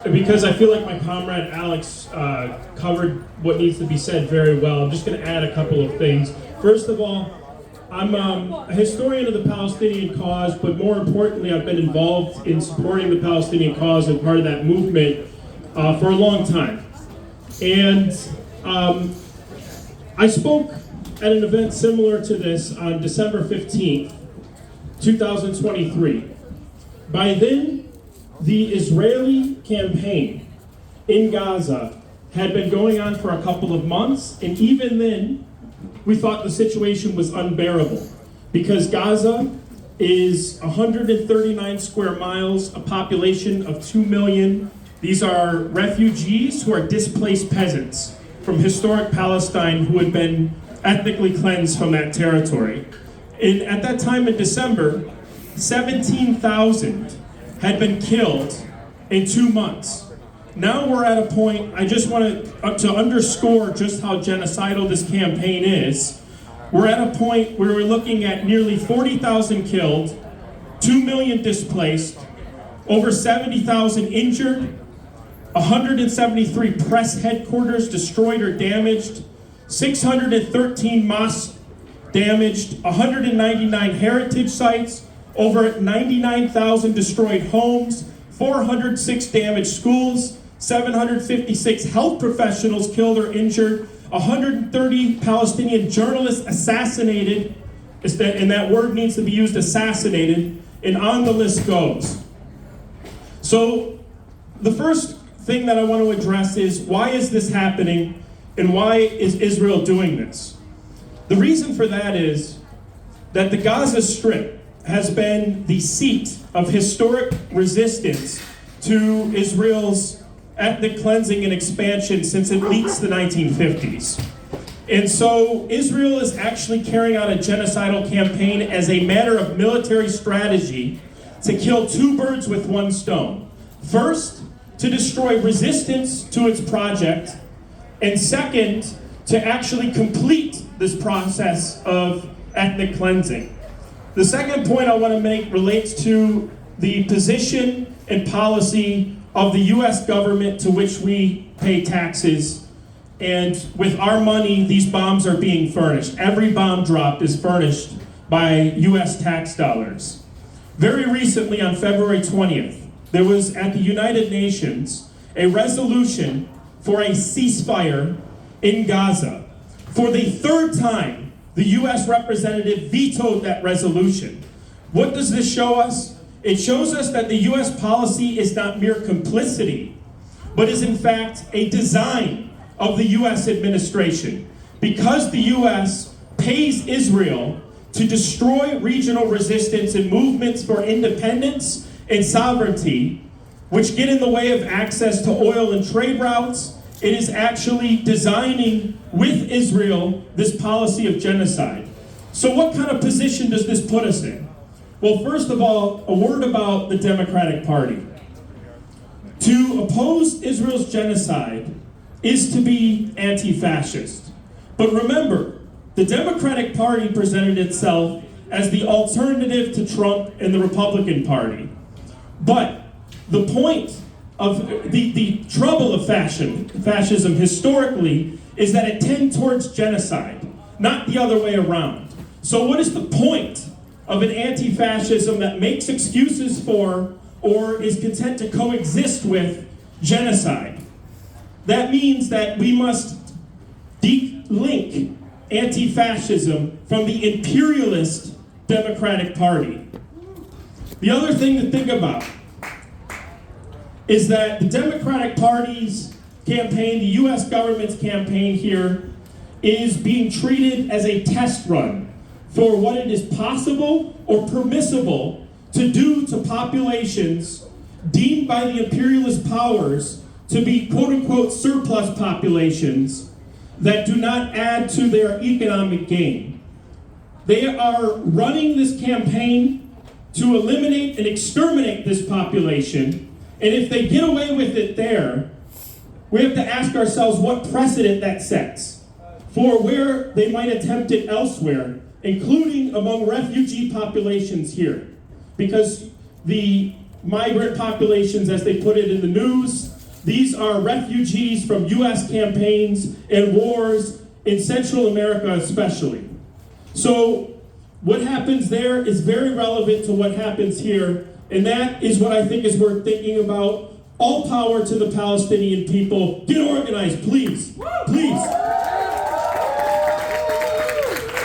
Because I feel like my comrade Alex covered what needs to be said very well, I'm just going to add a couple of things. First of all, I'm a historian of the Palestinian cause, but more importantly, I've been involved in supporting the Palestinian cause and part of that movement for a long time. And I spoke at an event similar to this on December 15th, 2023. By then, the Israeli campaign in Gaza had been going on for a couple of months, and even then, we thought the situation was unbearable because Gaza is 139 square miles, a population of 2 million. These are refugees who are displaced peasants from historic Palestine who had been ethnically cleansed from that territory. And at that time in December, 17,000 had been killed in 2 months. Now we're at a point, I just want to underscore just how genocidal this campaign is. We're at a point where we're looking at nearly 40,000 killed, 2 million displaced, over 70,000 injured, 173 press headquarters destroyed or damaged, 613 mosques damaged, 199 heritage sites, over 99,000 destroyed homes, 406 damaged schools, 756 health professionals killed or injured, 130 Palestinian journalists assassinated, and that word needs to be used, assassinated, and on the list goes. So the first thing that I want to address is, why is this happening, and why is Israel doing this? The reason for that is that the Gaza Strip has been the seat of historic resistance to Israel's ethnic cleansing and expansion since at least the 1950s. And so Israel is actually carrying out a genocidal campaign as a matter of military strategy to kill two birds with one stone. First, to destroy resistance to its project, and second, to actually complete this process of ethnic cleansing. The second point I want to make relates to the position and policy of the U.S. government to which we pay taxes. And with our money, these bombs are being furnished. Every bomb drop is furnished by U.S. tax dollars. Very recently, on February 20th, there was at the United Nations a resolution for a ceasefire in Gaza. For the third time, the U.S. representative vetoed that resolution. What does this show us? It shows us that the U.S. policy is not mere complicity, but is in fact a design of the U.S. administration. Because the U.S. pays Israel to destroy regional resistance and movements for independence and sovereignty, which get in the way of access to oil and trade routes, it is actually designing with Israel this policy of genocide. So what kind of position does this put us in? Well, first of all, a word about the Democratic Party. To oppose Israel's genocide is to be anti-fascist. But remember, the Democratic Party presented itself as the alternative to Trump and the Republican Party. But the point of the trouble of fascism historically is that it tends towards genocide, not the other way around. So what is the point of an anti-fascism that makes excuses for or is content to coexist with genocide? That means that we must de-link anti-fascism from the imperialist Democratic Party. The other thing to think about is that the Democratic Party's campaign, the U.S. government's campaign here, is being treated as a test run for what it is possible or permissible to do to populations deemed by the imperialist powers to be quote-unquote surplus populations that do not add to their economic gain. They are running this campaign to eliminate and exterminate this population. And if they get away with it there, we have to ask ourselves what precedent that sets for where they might attempt it elsewhere, including among refugee populations here. Because the migrant populations, as they put it in the news. These are refugees from U.S. campaigns and wars in Central America especially. So what happens there is very relevant to what happens here, and that is what I think is worth thinking about. All power to the Palestinian people. Get organized, please. Please.